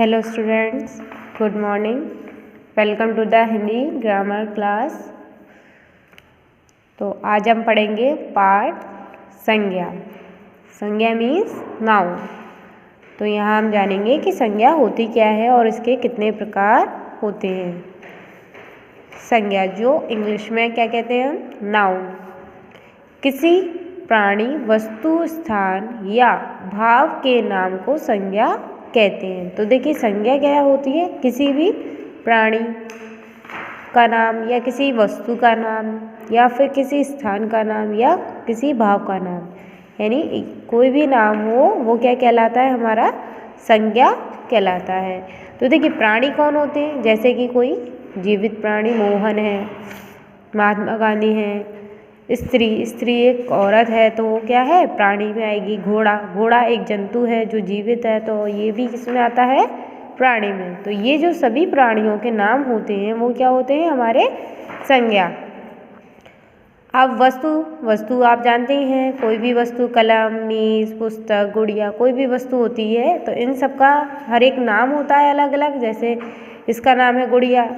Hello students, good morning. Welcome to the Hindi grammar class. तो आज हम पढ़ेंगे पाठ संज्ञा। संज्ञा मीन्स नाउन। तो यहाँ हम जानेंगे कि संज्ञा होती क्या है और इसके कितने प्रकार होते हैं। संज्ञा जो इंग्लिश में क्या कहते हैं हम, नाउन। किसी प्राणी, वस्तु, स्थान या भाव के नाम को संज्ञा कहते हैं। तो देखिए संज्ञा क्या होती है, किसी भी प्राणी का नाम या किसी वस्तु का नाम या फिर किसी स्थान का नाम या किसी भाव का नाम, यानी कोई भी नाम हो वो क्या कहलाता है, हमारा संज्ञा कहलाता है। तो देखिए प्राणी कौन होते हैं, जैसे कि कोई जीवित प्राणी मोहन है, महात्मा गांधी है। स्त्री एक औरत है तो वो क्या है, प्राणी में आएगी। घोड़ा एक जंतु है जो जीवित है, तो ये भी किसमें आता है, प्राणी में। तो ये जो सभी प्राणियों के नाम होते हैं वो क्या होते हैं, हमारे संज्ञा। अब वस्तु आप जानते ही हैं, कोई भी वस्तु, कलम, मेज, पुस्तक, गुड़िया, कोई भी वस्तु होती है तो इन सब का हर एक नाम होता है अलग अलग। जैसे इसका नाम है गुड़िया,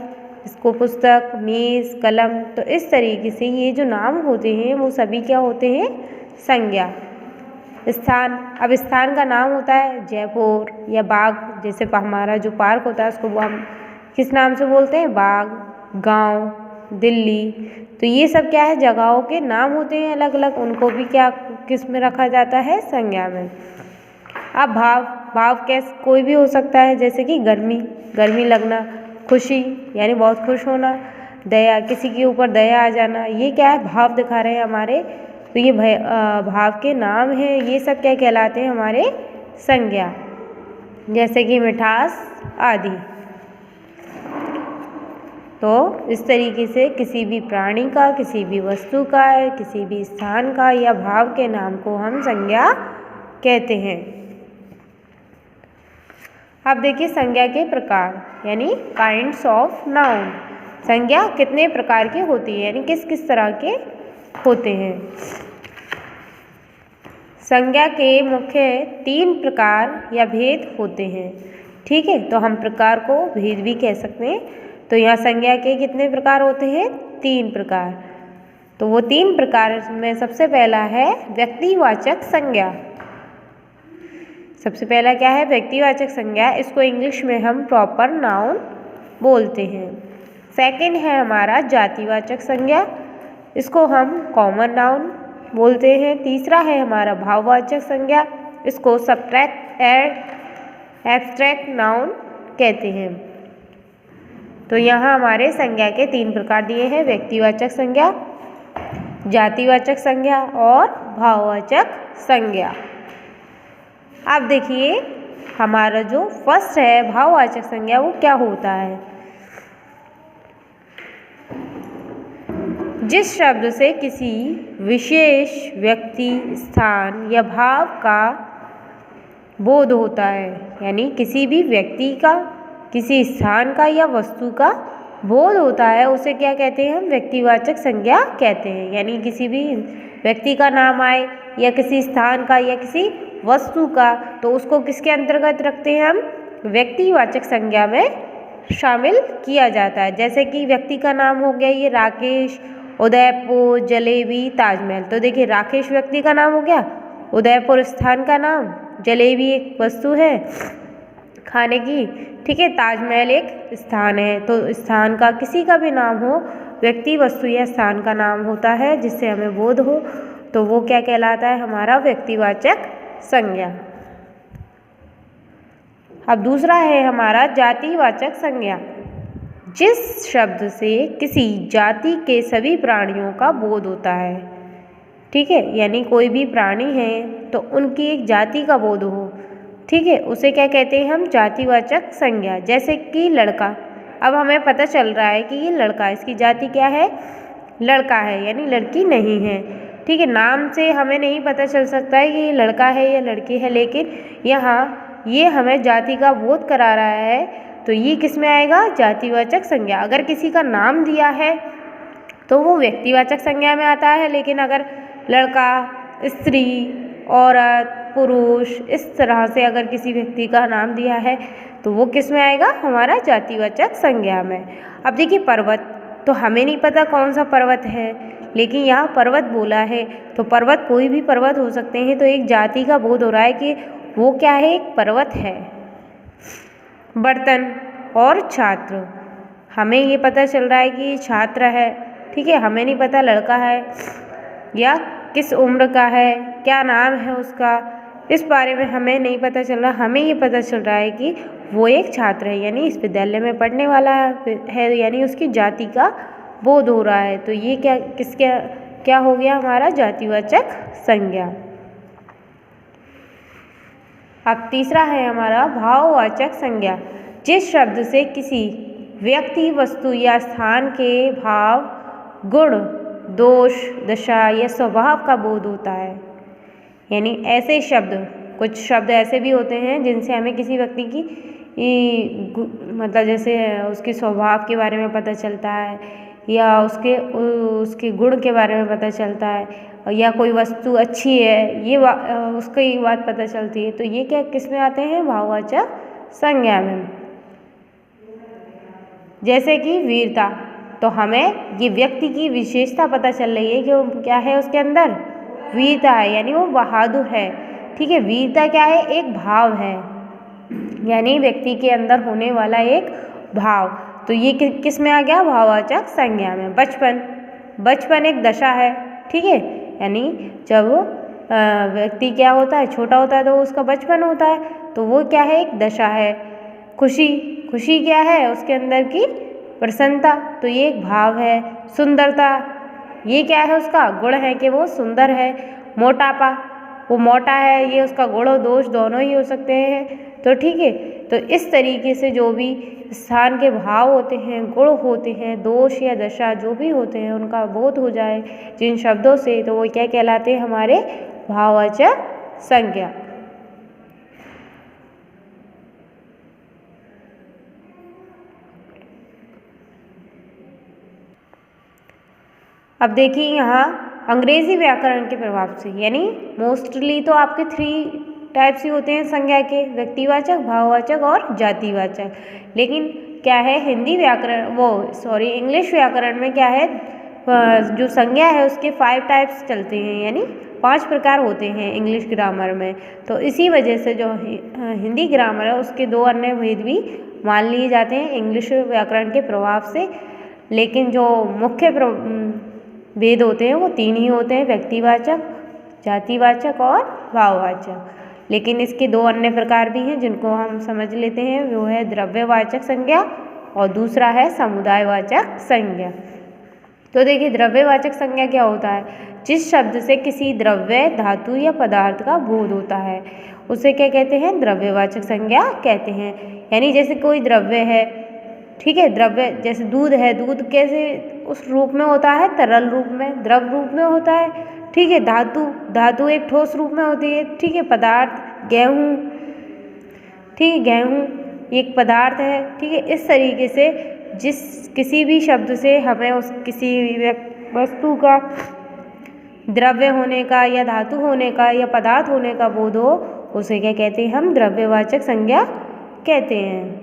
इसको पुस्तक, मेज़, कलम। तो इस तरीके से ये जो नाम होते हैं वो सभी क्या होते हैं, संज्ञा। स्थान, अब स्थान का नाम होता है जयपुर या बाग। जैसे हमारा जो पार्क होता है उसको हम किस नाम से बोलते हैं, बाग। गांव, दिल्ली। तो ये सब क्या है, जगहों के नाम होते हैं अलग अलग, उनको भी क्या किस में रखा जाता है, संज्ञा में। अब भाव कैसे कोई भी हो सकता है, जैसे कि गर्मी लगना, खुशी यानी बहुत खुश होना, दया किसी के ऊपर दया आ जाना, ये क्या है, भाव दिखा रहे हैं हमारे। तो ये भाव के नाम हैं, ये सब क्या कहलाते हैं, हमारे संज्ञा। जैसे कि मिठास आदि। तो इस तरीके से किसी भी प्राणी का, किसी भी वस्तु का, किसी भी स्थान का या भाव के नाम को हम संज्ञा कहते हैं। अब देखिए संज्ञा के प्रकार, यानी काइंड्स ऑफ नाउन। संज्ञा कितने प्रकार की होती है, यानी किस किस तरह के होते हैं। संज्ञा के मुख्य 3 प्रकार या भेद होते हैं। ठीक है, तो हम प्रकार को भेद भी कह सकते हैं। तो यहाँ संज्ञा के कितने प्रकार होते हैं, 3 प्रकार। तो वो 3 प्रकार में सबसे पहला है व्यक्तिवाचक संज्ञा। सबसे पहला क्या है, व्यक्तिवाचक संज्ञा। इसको इंग्लिश में हम प्रॉपर नाउन बोलते हैं। सेकंड है हमारा जातिवाचक संज्ञा, इसको हम कॉमन नाउन बोलते हैं। तीसरा है हमारा भाववाचक संज्ञा, इसको एब्स्ट्रैक्ट नाउन कहते हैं। तो यहाँ हमारे संज्ञा के 3 प्रकार दिए हैं, व्यक्तिवाचक संज्ञा, जातिवाचक संज्ञा और भाववाचक संज्ञा। अब देखिए हमारा जो फर्स्ट है भाववाचक संज्ञा, वो क्या होता है। जिस शब्द से किसी विशेष व्यक्ति, स्थान या भाव का बोध होता है, यानी किसी भी व्यक्ति का, किसी स्थान का या वस्तु का बोध होता है, उसे क्या कहते हैं हम, व्यक्तिवाचक संज्ञा कहते हैं। यानी किसी भी व्यक्ति का नाम आए या किसी स्थान का या किसी वस्तु का, तो उसको किसके अंतर्गत रखते हैं हम, व्यक्तिवाचक संज्ञा में शामिल किया जाता है। जैसे कि व्यक्ति का नाम हो गया ये राकेश, उदयपुर, जलेबी, ताजमहल। तो देखिए राकेश व्यक्ति का नाम हो गया, उदयपुर स्थान का नाम, जलेबी एक वस्तु है खाने की, ठीक है, ताजमहल एक स्थान है। तो स्थान का किसी का भी नाम हो, व्यक्ति, वस्तु या स्थान का नाम होता है जिससे हमें बोध हो, तो वो क्या कहलाता है, हमारा व्यक्तिवाचक संज्ञा। अब दूसरा है हमारा जातिवाचक संज्ञा। जिस शब्द से किसी जाति के सभी प्राणियों का बोध होता है, ठीक है, यानी कोई भी प्राणी है तो उनकी एक जाति का बोध हो, ठीक है, उसे क्या कहते हैं हम, जातिवाचक संज्ञा। जैसे कि लड़का, अब हमें पता चल रहा है कि ये लड़का, इसकी जाति क्या है, लड़का है, यानी लड़की नहीं है। ठीक है, नाम से हमें नहीं पता चल सकता है कि ये लड़का है या लड़की है, लेकिन यहाँ ये हमें जाति का बोध करा रहा है, तो ये किस में आएगा, जातिवाचक संज्ञा। अगर किसी का नाम दिया है तो वो व्यक्तिवाचक संज्ञा में आता है, लेकिन अगर लड़का, स्त्री, औरत, पुरुष, इस तरह से अगर किसी व्यक्ति का नाम दिया है तो वो किस में आएगा, हमारा जातिवाचक संज्ञा में। अब देखिए पर्वत, तो हमें नहीं पता कौन सा पर्वत है, लेकिन यहाँ पर्वत बोला है, तो पर्वत कोई भी पर्वत हो सकते हैं, तो एक जाति का बोध हो रहा है कि वो क्या है, एक पर्वत है। बर्तन और छात्र, हमें ये पता चल रहा है कि छात्र है, ठीक है, हमें नहीं पता लड़का है या किस उम्र का है, क्या नाम है उसका, इस बारे में हमें नहीं पता चल रहा। हमें ये पता चल रहा है कि वो एक छात्र है, यानी इस विद्यालय में पढ़ने वाला है, यानी उसकी जाति का बोध हो रहा है। तो ये क्या हो गया, हमारा जातिवाचक संज्ञा। अब तीसरा है हमारा भाववाचक संज्ञा। जिस शब्द से किसी व्यक्ति, वस्तु या स्थान के भाव, गुण, दोष, दशा या स्वभाव का बोध होता है। यानी ऐसे शब्द, कुछ शब्द ऐसे भी होते हैं जिनसे हमें किसी व्यक्ति की मतलब जैसे उसके स्वभाव के बारे में पता चलता है, या उसके गुण के बारे में पता चलता है, या कोई वस्तु अच्छी है, ये उसकी बात पता चलती है। तो ये क्या किस में आते हैं, भाववाचक संज्ञा में। जैसे कि वीरता, तो हमें ये व्यक्ति की विशेषता पता चल रही है कि वो क्या है, उसके अंदर वीरता है, यानी वो बहादुर है, ठीक है। वीरता क्या है, एक भाव है, यानी व्यक्ति के अंदर होने वाला एक भाव। तो ये किस में आ गया, भाववाचक संज्ञा में। बचपन एक दशा है, ठीक है, यानी जब व्यक्ति क्या होता है, छोटा होता है, तो उसका बचपन होता है, तो वो क्या है, एक दशा है। खुशी क्या है, उसके अंदर की प्रसन्नता, तो ये एक भाव है। सुंदरता, ये क्या है, उसका गुण है कि वो सुंदर है। मोटापा, वो मोटा है, ये उसका गुण और दोष दोनों ही हो सकते हैं। तो ठीक है, तो इस तरीके से जो भी स्थान के भाव होते हैं, गुण होते हैं, दोष या दशा जो भी होते हैं, उनका बोध हो जाए जिन शब्दों से, तो वो क्या कहलाते हैं, हमारे भाववाचक संज्ञा। अब देखिए यहाँ अंग्रेजी व्याकरण के प्रभाव से, यानी मोस्टली तो आपके 3 टाइप्स ही होते हैं संज्ञा के, व्यक्तिवाचक, भाववाचक और जातिवाचक। लेकिन क्या है, इंग्लिश व्याकरण में क्या है, जो संज्ञा है उसके 5 टाइप्स चलते हैं, यानी 5 प्रकार होते हैं इंग्लिश ग्रामर में। तो इसी वजह से जो हिंदी ग्रामर है उसके 2 अन्य भेद भी मान लिए जाते हैं इंग्लिश व्याकरण के प्रभाव से। लेकिन जो मुख्य भेद होते हैं वो 3 ही होते हैं, व्यक्तिवाचक, जातिवाचक और भाववाचक। लेकिन इसके 2 अन्य प्रकार भी हैं जिनको हम समझ लेते हैं, वो है द्रव्यवाचक संज्ञा और दूसरा है समुदायवाचक संज्ञा। तो देखिए द्रव्यवाचक संज्ञा क्या होता है, जिस शब्द से किसी द्रव्य, धातु या पदार्थ का बोध होता है उसे क्या कहते हैं, द्रव्यवाचक संज्ञा कहते हैं। यानी जैसे कोई द्रव्य है, ठीक है, द्रव्य जैसे दूध है, दूध कैसे उस रूप में होता है, तरल रूप में, द्रव रूप में होता है, ठीक है। धातु एक ठोस रूप में होती है, ठीक है। पदार्थ गेहूँ, ठीक है, गेहूँ एक पदार्थ है, ठीक है। इस तरीके से किसी भी शब्द से हमें किसी वस्तु का द्रव्य होने का या धातु होने का या पदार्थ होने का बोध हो, उसे क्या कहते हैं, हम द्रव्यवाचक संज्ञा कहते हैं।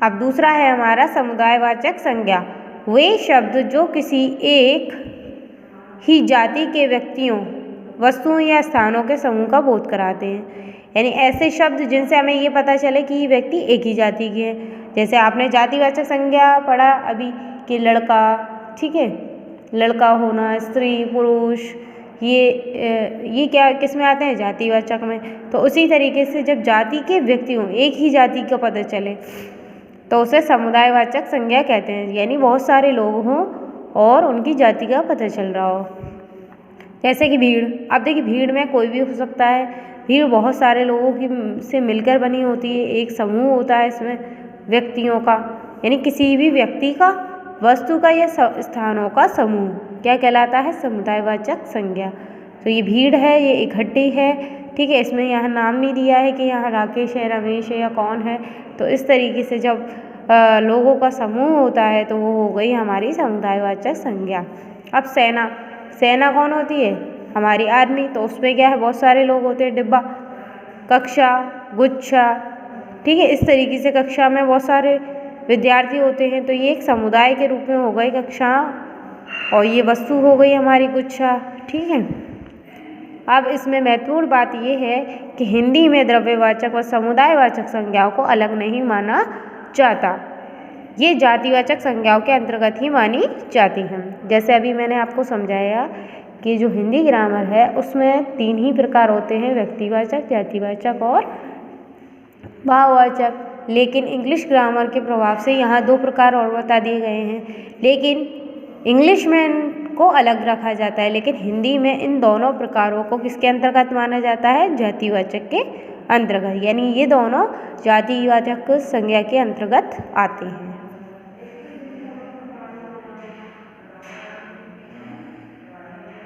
अब दूसरा है हमारा समुदायवाचक संज्ञा। वे शब्द जो किसी एक ही जाति के व्यक्तियों, वस्तुओं या स्थानों के समूह का बोध कराते हैं। यानी ऐसे शब्द जिनसे हमें ये पता चले कि ये व्यक्ति एक ही जाति के हैं। जैसे आपने जातिवाचक संज्ञा पढ़ा अभी कि लड़का, ठीक है, लड़का होना, स्त्री, पुरुष, ये क्या किस में आते हैं, जातिवाचक में। तो उसी तरीके से जब जाति के व्यक्तियों, एक ही जाति का पता चले, तो उसे समुदायवाचक संज्ञा कहते हैं। यानी बहुत सारे लोग हों और उनकी जाति का पता चल रहा हो। जैसे कि भीड़, अब देखिए भीड़ में कोई भी हो सकता है, भीड़ बहुत सारे लोगों की से मिलकर बनी होती है, एक समूह होता है इसमें व्यक्तियों का, यानी किसी भी व्यक्ति का, वस्तु का या स्थानों का समूह क्या कहलाता है, समुदायवाचक संज्ञा। तो ये भीड़ है, ये इकट्ठी है, ठीक है। इसमें यहाँ नाम नहीं दिया है कि यहाँ राकेश है, रमेश है या कौन है। तो इस तरीके से जब लोगों का समूह होता है तो वो हो गई हमारी समुदायवाचक संज्ञा। अब सेना कौन होती है, हमारी आर्मी। तो उसमें क्या है, बहुत सारे लोग होते हैं, डिब्बा, कक्षा, गुच्छा, ठीक है। इस तरीके से कक्षा में बहुत सारे विद्यार्थी होते हैं, तो ये एक समुदाय के रूप में हो गई कक्षा, और ये वस्तु हो गई हमारी गुच्छा, ठीक है। अब इसमें महत्वपूर्ण बात ये है कि हिंदी में द्रव्यवाचक व समुदायवाचक संज्ञाओं को अलग नहीं माना जाता, ये जातिवाचक संज्ञाओं के अंतर्गत ही मानी जाती हैं। जैसे अभी मैंने आपको समझाया कि जो हिंदी ग्रामर है उसमें 3 ही प्रकार होते हैं, व्यक्तिवाचक, जातिवाचक और भाववाचक। लेकिन इंग्लिश ग्रामर के प्रभाव से यहाँ 2 प्रकार और बता दिए गए हैं, लेकिन इंग्लिश में इनको अलग रखा जाता है, लेकिन हिंदी में इन दोनों प्रकारों को किसके अंतर्गत माना जाता है, जातिवाचक के अंतर्गत, यानी ये दोनों जातिवाचक संज्ञा के अंतर्गत आते हैं।